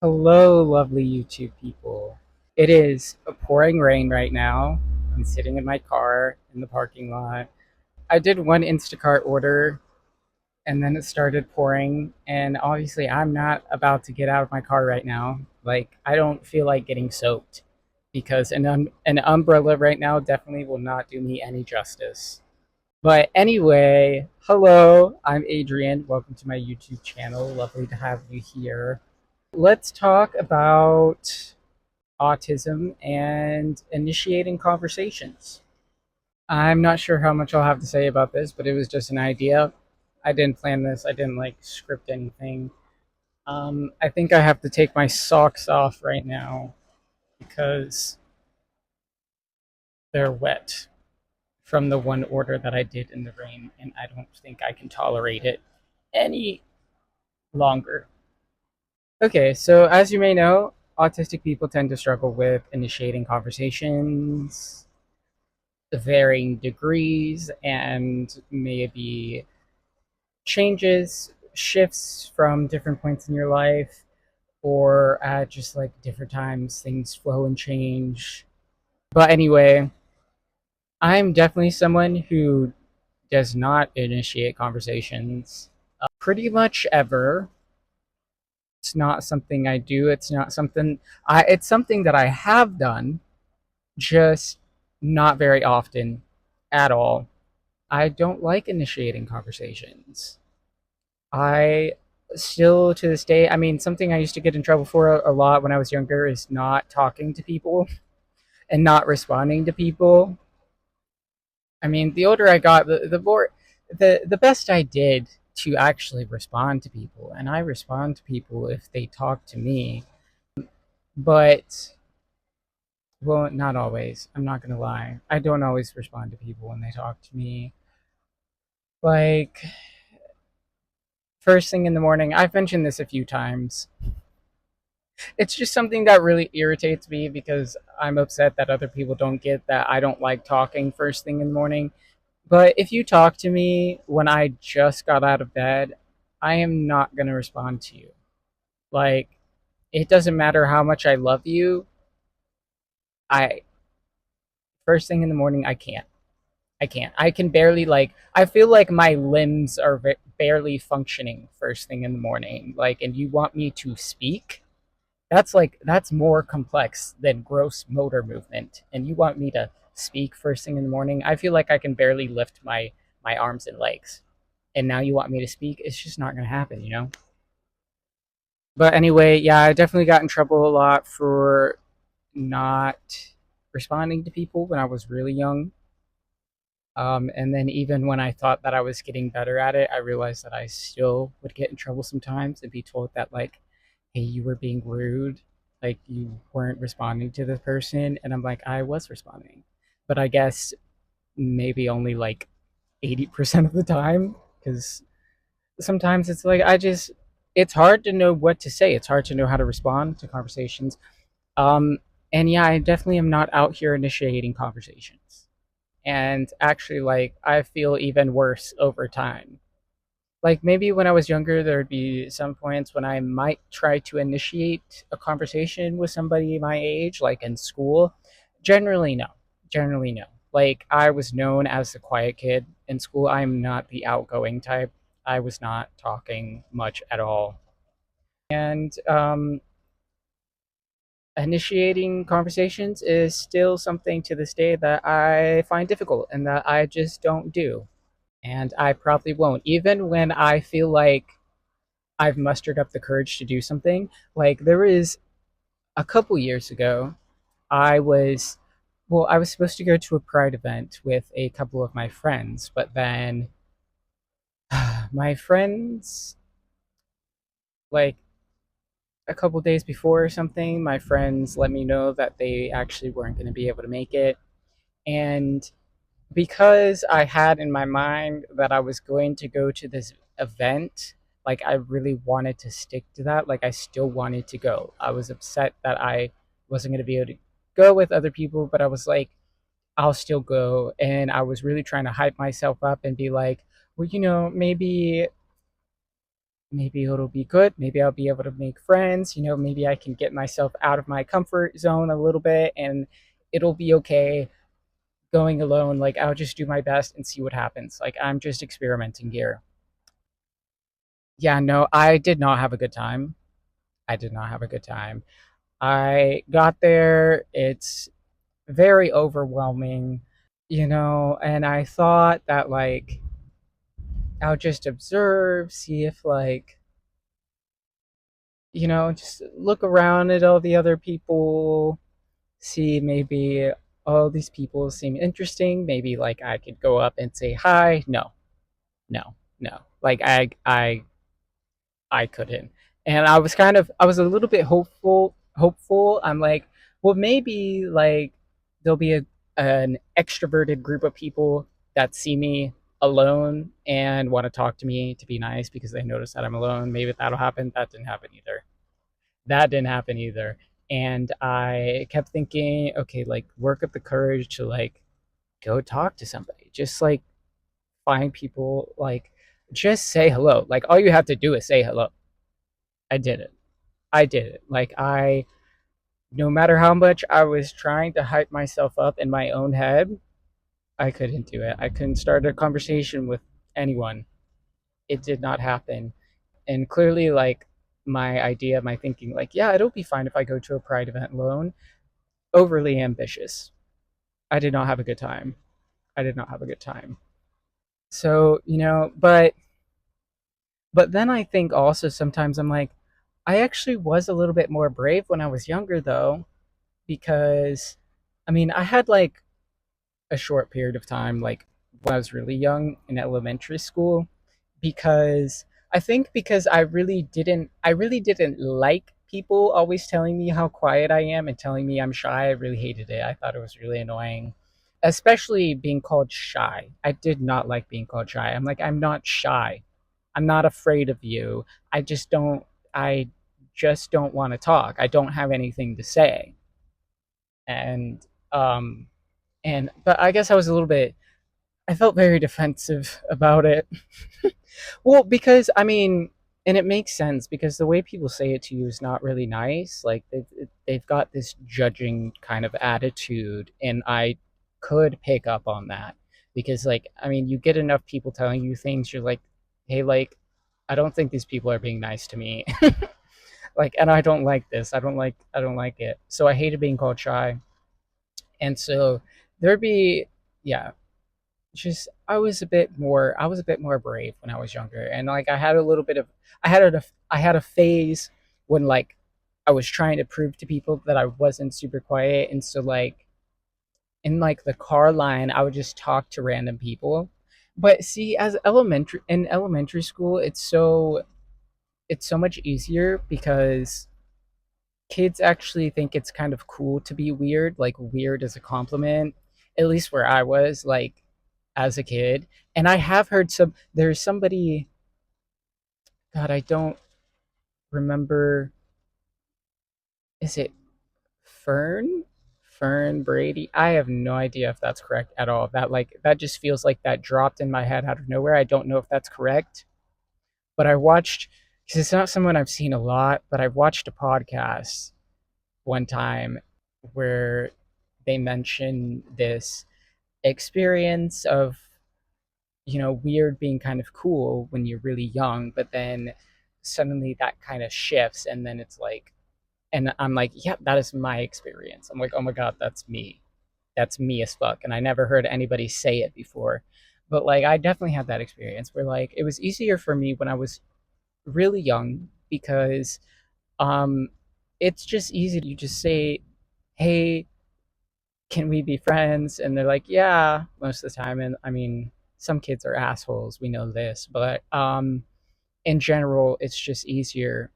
Hello, lovely YouTube people. It is pouring rain right now. I'm sitting in my car in the parking lot. I did one Instacart order and then it started pouring. And obviously, I'm not about to get out of my car right now. Like, I don't feel like getting soaked because an umbrella right now definitely will not do me any justice. But anyway, hello, I'm Adrian. Welcome to my YouTube channel. Lovely to have you here. Let's talk about autism and initiating conversations. I'm not sure how much I'll have to say about this, but it was just an idea. I didn't plan this, I didn't like script anything. I think I have to take my socks off right now because they're wet from the one order that I did in the rain, and I don't think I can tolerate it any longer. Okay, so as you may know, autistic people tend to struggle with initiating conversations, varying degrees, and maybe shifts from different points in your life, or at just like different times, things flow and change. But anyway, I'm definitely someone who does not initiate conversations pretty much ever. It's not something I do. It's not something it's something that I have done, just not very often at all. I don't like initiating conversations. I still to this day, I mean, something I used to get in trouble for a lot when I was younger is not talking to people and not responding to people. I mean, the older I got, the more the best I did to actually respond to people, and I respond to people if they talk to me. But well, not always. I'm not gonna lie. I don't always respond to people when they talk to me. Like first thing in the morning, I've mentioned this a few times. It's just something that really irritates me because I'm upset that other people don't get that I don't like talking first thing in the morning. But if you talk to me when I just got out of bed, I am not going to respond to you. Like, it doesn't matter how much I love you. I, first thing in the morning, I can't. I can't. I can barely, like, I feel like my limbs are barely functioning first thing in the morning. Like, and you want me to speak? That's more complex than gross motor movement, and you want me to speak first thing in the morning? I feel like I can barely lift my arms and legs, and now you want me to speak? It's just not going to happen, you know. But anyway, yeah, I definitely got in trouble a lot for not responding to people when I was really young. And then even when I thought that I was getting better at it, I realized that I still would get in trouble sometimes and be told that, like, hey, you were being rude, like you weren't responding to the person. And I'm like, I was responding. But I guess maybe only like 80% of the time, because sometimes it's like, it's hard to know what to say. It's hard to know how to respond to conversations. Um, and yeah, I definitely am not out here initiating conversations. And actually, like, I feel even worse over time. Like, maybe when I was younger, there would be some points when I might try to initiate a conversation with somebody my age, like in school. Generally, no. Generally, no. Like, I was known as the quiet kid in school. I'm not the outgoing type. I was not talking much at all. And initiating conversations is still something to this day that I find difficult and that I just don't do. And I probably won't. Even when I feel like I've mustered up the courage to do something. Like, there was a couple years ago, I was I was supposed to go to a pride event with a couple of my friends, but then my friends, like a couple days before or something, my friends let me know that they actually weren't going to be able to make it. And because I had in my mind that I was going to go to this event, like I really wanted to stick to that. Like I still wanted to go. I was upset that I wasn't going to be able to go with other people, but I was like, I'll still go. And I was really trying to hype myself up and be like, well, maybe maybe it'll be good. Maybe I'll be able to make friends. Maybe I can get myself out of my comfort zone a little bit and it'll be okay going alone. Like, I'll just do my best and see what happens. Like, I'm just experimenting here. Yeah, no, I did not have a good time. I did not have a good time. I got there, it's very overwhelming, and I thought that, like, I'll just observe, see if, like, just look around at all the other people, see maybe all these people seem interesting. Maybe, like, I could go up and say hi. No, no, no. Like, I couldn't. And I was a little bit hopeful. I'm like, well, maybe, like, there'll be an extroverted group of people that see me alone and want to talk to me to be nice because they notice that I'm alone. Maybe that'll happen. That didn't happen either. That didn't happen either. And I kept thinking, okay, like, work up the courage to, like, go talk to somebody. Just, like, find people, like, just say hello. Like, all you have to do is say hello. I did it. I did it. Like, no matter how much I was trying to hype myself up in my own head, I couldn't do it. I couldn't start a conversation with anyone. It did not happen. And clearly, like, my thinking, like, yeah, it'll be fine if I go to a pride event alone, overly ambitious. I did not have a good time. I did not have a good time. So, but then I think also sometimes I'm like, I actually was a little bit more brave when I was younger, though, because I mean, I had, like, a short period of time, like, when I was really young in elementary school, because because I really didn't like people always telling me how quiet I am and telling me I'm shy. I really hated it. I thought it was really annoying. Especially being called shy. I did not like being called shy. I'm like, I'm not shy. I'm not afraid of you. I just don't want to talk. I don't have anything to say. And um but I guess I felt very defensive about it. Well, because I mean, and it makes sense because the way people say it to you is not really nice. Like, they've got this judging kind of attitude, and I could pick up on that because, like, I mean, you get enough people telling you things, you're like, hey, like, I don't think these people are being nice to me. Like, and I don't like this. I don't like it. So I hated being called shy, and so there'd be, yeah, just I was a bit more brave when I was younger, and, like, I had a little bit of I had a phase when, like, I was trying to prove to people that I wasn't super quiet, and so, like, in, like, the car line I would just talk to random people. But see, as elementary school, it's so much easier because kids actually think it's kind of cool to be weird, like, weird is a compliment, at least where I was, like, as a kid. And I have heard there's somebody, God, I don't remember, is it Fern? Fern Brady? I have no idea if that's correct at all. That just feels like that dropped in my head out of nowhere. I don't know if that's correct, but I watched, because it's not someone I've seen a lot, but I've watched a podcast one time where they mention this experience of, weird being kind of cool when you're really young, but then suddenly that kind of shifts, and then it's like, and I'm like, yeah, that is my experience. I'm like, oh my God, that's me. That's me as fuck. And I never heard anybody say it before. But, like, I definitely had that experience where, like, it was easier for me when I was really young because um it's just easy to just say, hey, can we be friends? And they're like, yeah, most of the time. And I mean, some kids are assholes, we know this, but in general, it's just easier.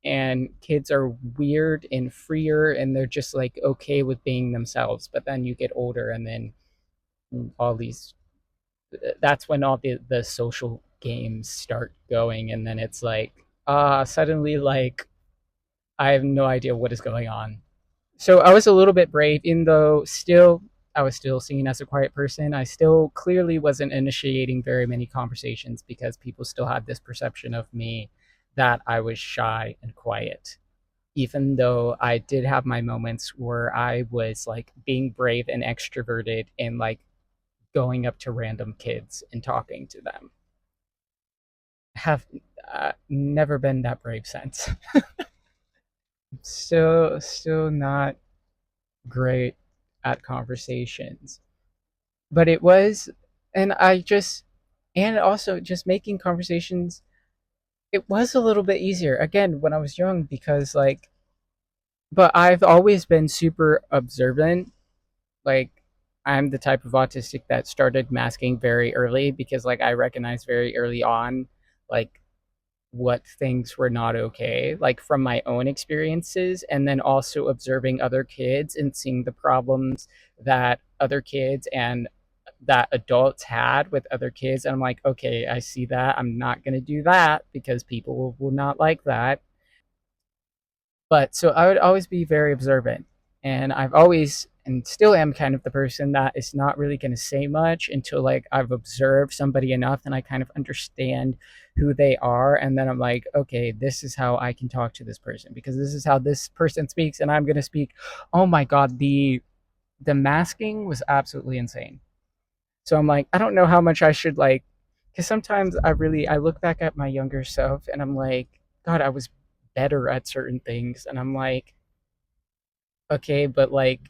And kids are weird and freer, and they're just, like, okay with being themselves. But then you get older, and then all these, that's when all the social games start going, and then it's like, suddenly, like, I have no idea what is going on. So I was a little bit brave, even though still I was still seen as a quiet person. I still clearly wasn't initiating very many conversations because people still had this perception of me that I was shy and quiet, even though I did have my moments where I was like being brave and extroverted and like going up to random kids and talking to them. Have never been that brave since. Still not great at conversations, but it was, and I just, and also just making conversations. It was a little bit easier again when I was young because like, but I've always been super observant. Like, I'm the type of autistic that started masking very early because like I recognized very early on like what things were not okay, like from my own experiences, and then also observing other kids and seeing the problems that other kids and that adults had with other kids. And I'm like, okay, I see that. I'm not going to do that because people will not like that. But so I would always be very observant. And I've always and still am kind of the person that is not really going to say much until like I've observed somebody enough and I kind of understand who they are. And then I'm like, okay, this is how I can talk to this person because this is how this person speaks. And I'm going to speak. Oh my God. The masking was absolutely insane. So I'm like, I don't know how much I should like, because sometimes I look back at my younger self and I'm like, God, I was better at certain things. And I'm like, okay, but like,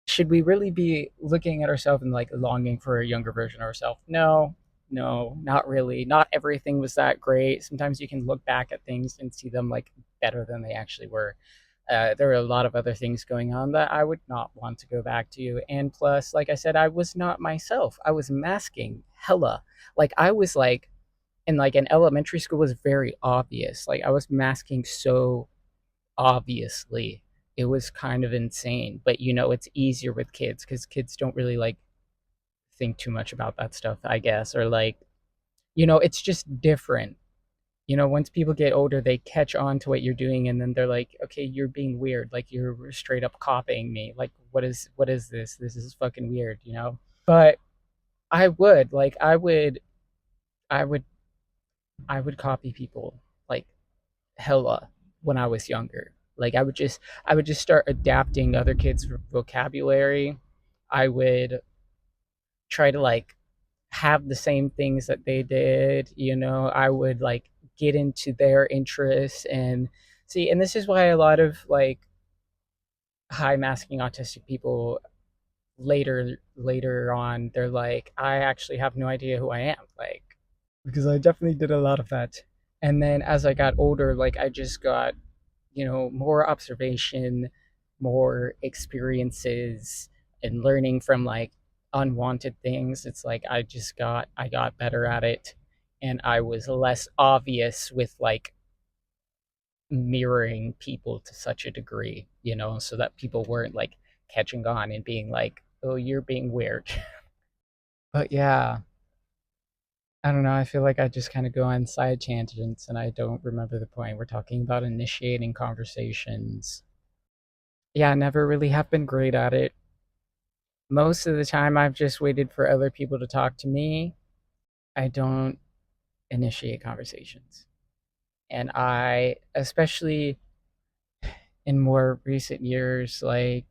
should we really be looking at ourselves and like longing for a younger version of ourselves? No, no, not really. Not everything was that great. Sometimes you can look back at things and see them like better than they actually were. There were a lot of other things going on that I would not want to go back to. And plus, like I said, I was not myself. I was masking hella. Like I was like in like in elementary school was very obvious. Like I was masking so obviously. It was kind of insane. But you know, it's easier with kids because kids don't really like think too much about that stuff, I guess. Or like, you know, it's just different. You know, once people get older, they catch on to what you're doing, and then they're like, "Okay, you're being weird. Like you're straight up copying me. Like what is this? This is fucking weird." You know. But I would I would copy people like hella when I was younger. Like I would just start adapting other kids' vocabulary. I would try to like have the same things that they did. You know, I would like get into their interests and see. And this is why a lot of like high masking autistic people later on they're like, I actually have no idea who I am. Like because I definitely did a lot of that. And then as I got older, like I just got, you know, more observation, more experiences and learning from like unwanted things. It's like I got better at it and I was less obvious with like mirroring people to such a degree, you know, so that people weren't like catching on and being like, "Oh, you're being weird." But yeah, I don't know. I feel like I just kind of go on side tangents and I don't remember the point. We're talking about initiating conversations. Yeah, I never really have been great at it. Most of the time, I've just waited for other people to talk to me. I don't initiate conversations. And I, especially in more recent years, like,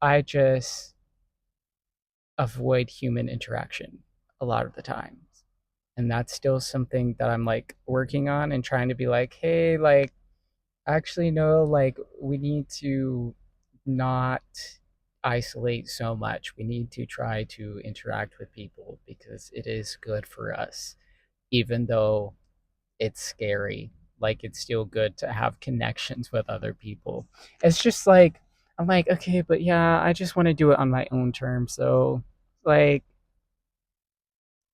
I just avoid human interaction a lot of the times. And that's still something that I'm like working on and trying to be like, hey, like, actually, no, like, we need to not isolate so much. We need to try to interact with people because it is good for us, even though it's scary. Like, it's still good to have connections with other people. It's just like, I'm like, okay, but yeah, I just want to do it on my own terms. So, like,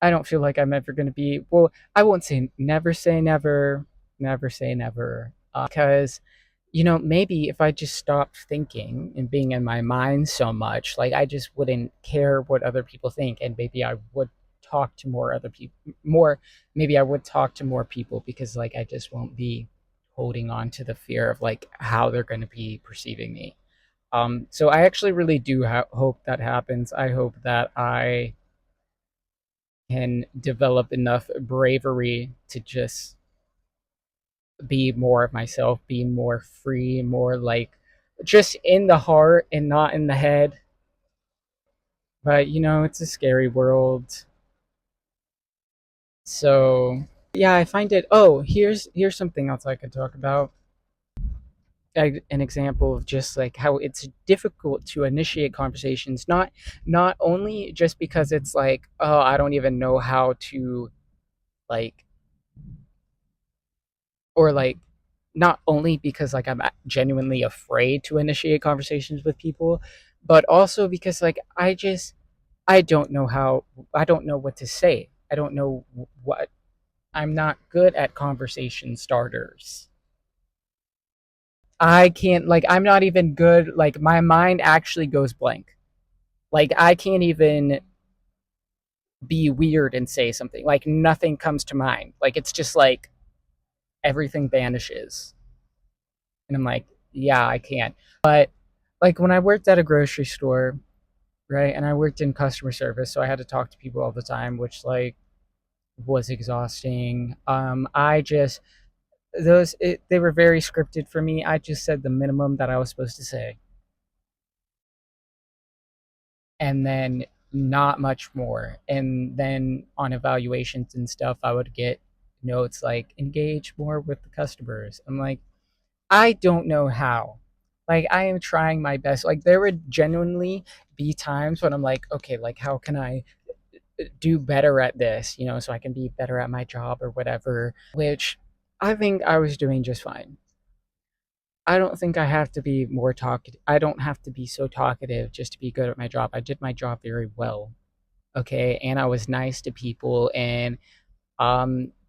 I don't feel like I'm ever going to be, well, I won't say never, never say never, because, you know, maybe if I just stopped thinking and being in my mind so much, like I just wouldn't care what other people think. And maybe I would talk to more other people, more, maybe I would talk to more people because, like, I just won't be holding on to the fear of like how they're going to be perceiving me. So I actually really do hope that happens. I hope that I can develop enough bravery to just be more of myself, be more free, more like just in the heart and not in the head. But it's a scary world. So yeah, I find it. Oh, here's something else I could talk about. An example of just like how it's difficult to initiate conversations. Not only just because it's like, oh, I don't even know how to like, or like, not only because like I'm genuinely afraid to initiate conversations with people, but also because like I don't know how, I don't know what to say. I don't know what, I'm not good at conversation starters. I can't, like, I'm not even good, like, my mind actually goes blank. Like, I can't even be weird and say something. Like, nothing comes to mind. Like, it's just like everything vanishes. And I'm like, yeah, I can't. But, like, when I worked at a grocery store, right, and I worked in customer service, so I had to talk to people all the time, which, like, was exhausting. I just, they were very scripted for me. I just said the minimum that I was supposed to say, and then not much more. And then on evaluations and stuff, I would get notes like engage more with the customers. I'm like, I don't know how. Like, I am trying my best. Like, there would genuinely be times when I'm like, okay, like, how can I do better at this, so I can be better at my job or whatever, which I think I was doing just fine. I don't think I have to be more talkative. I don't have to be so talkative just to be good at my job. I did my job very well. Okay, and I was nice to people, and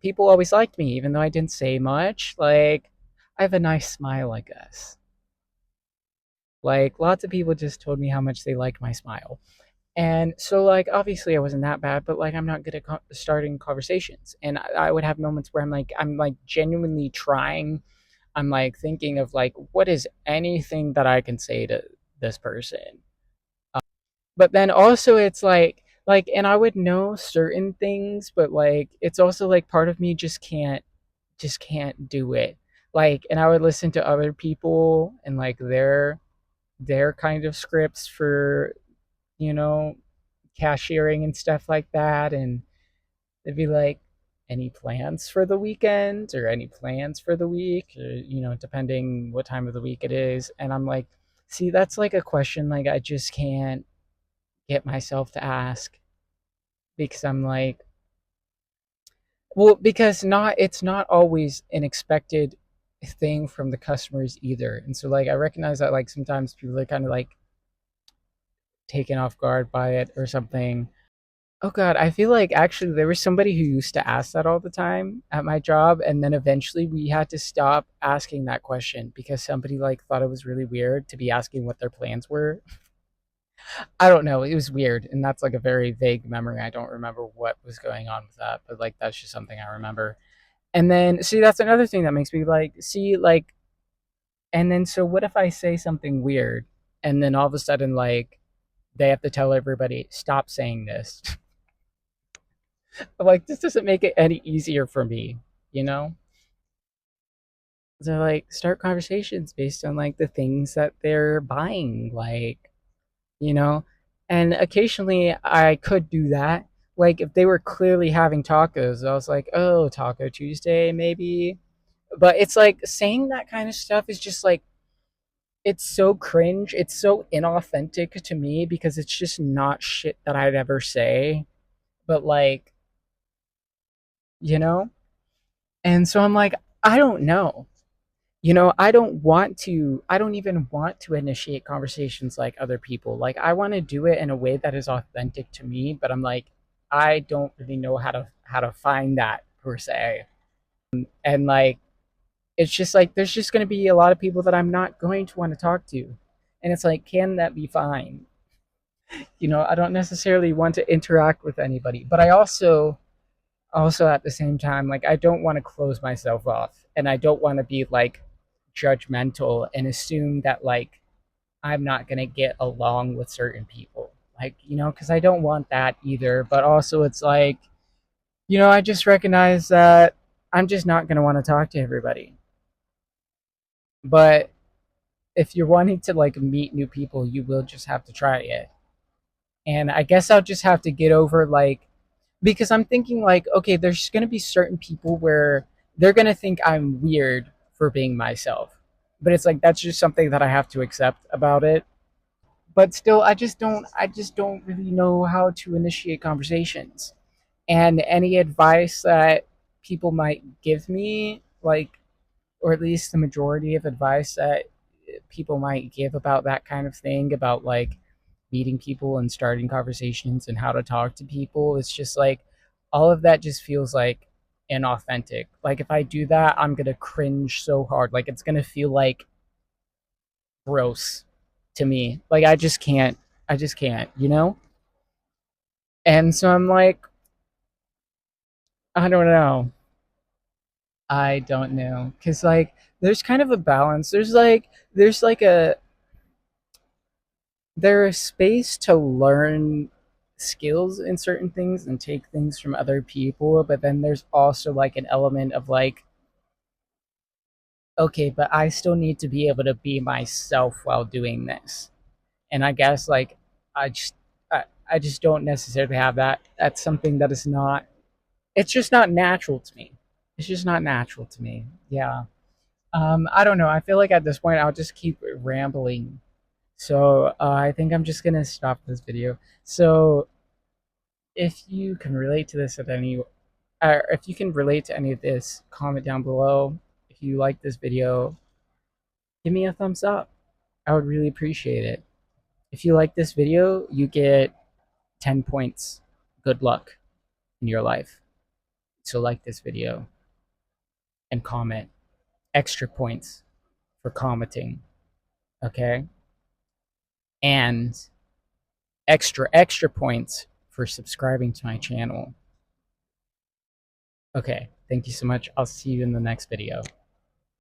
people always liked me even though I didn't say much. Like, I have a nice smile, I guess. Like, lots of people just told me how much they liked my smile. And so, like, obviously I wasn't that bad, but like, I'm not good at starting conversations. And I would have moments where I'm like genuinely trying. I'm like thinking of like, what is anything that I can say to this person? But then also it's like, and I would know certain things, but like, it's also like part of me just can't do it. Like, and I would listen to other people and like their kind of scripts for, you know, cashiering and stuff like that, and they'd be like, any plans for the weekend or any plans for the week, or depending what time of the week it is. And I'm like, see, that's like a question like I just can't get myself to ask, because I'm like, well, because not it's not always an expected thing from the customers either. And so like I recognize that like sometimes people are kind of like taken off guard by it or something. Oh god, I feel like actually there was somebody who used to ask that all the time at my job, and then eventually we had to stop asking that question because somebody like thought it was really weird to be asking what their plans were. I don't know, it was weird, and that's like a very vague memory. I don't remember what was going on with that, but like that's just something I remember. And then see, that's another thing that makes me like, see, like, and then so what if I say something weird, and then all of a sudden like they have to tell everybody stop saying this. Like, this doesn't make it any easier for me, you know? So like start conversations based on like the things that they're buying, like, you know? And occasionally I could do that. Like if they were clearly having tacos, I was like, oh, Taco Tuesday, maybe. But it's like saying that kind of stuff is just like, it's so cringe. It's so inauthentic to me because it's just not shit that I'd ever say. But like, you know? And so I'm like, I don't know. I don't even want to initiate conversations like other people. Like, I want to do it in a way that is authentic to me, but I'm like, I don't really know how to find that per se. And like, it's just like there's just going to be a lot of people that I'm not going to want to talk to. And it's like, can that be fine? I don't necessarily want to interact with anybody, but I also at the same time, like, I don't want to close myself off, and I don't want to be like judgmental and assume that like I'm not going to get along with certain people, like, because I don't want that either. But also it's like, I just recognize that I'm just not going to want to talk to everybody. But if you're wanting to like meet new people, you will just have to try it. And I guess I'll just have to get over like, because I'm thinking like, okay, there's going to be certain people where they're going to think I'm weird for being myself. But it's like that's just something that I have to accept about it. But still I just don't really know how to initiate conversations. And any advice that people might give me, like, or at least the majority of advice that people might give about that kind of thing, about like meeting people and starting conversations and how to talk to people, it's just like all of that just feels like inauthentic. Like if I do that, I'm gonna cringe so hard. Like it's gonna feel like gross to me. Like I just can't. And so I'm like, I don't know. I don't know. Cause like there's kind of a balance. There's like there's space to learn skills in certain things and take things from other people, but then there's also like an element of like, okay, but I still need to be able to be myself while doing this. And I guess like I just I just don't necessarily have that. That's something that is not, it's just not natural to me. It's just not natural to me. Yeah. I don't know. I feel like at this point I'll just keep rambling. So I think I'm just gonna stop this video. So if you can relate to this at any, or if you can relate to any of this, comment down below. If you like this video, give me a thumbs up. I would really appreciate it. If you like this video, you get 10 points. Good luck in your life. So like this video and comment. Extra points for commenting. Okay? And extra points for subscribing to my channel. Okay, thank you so much. I'll see you in the next video.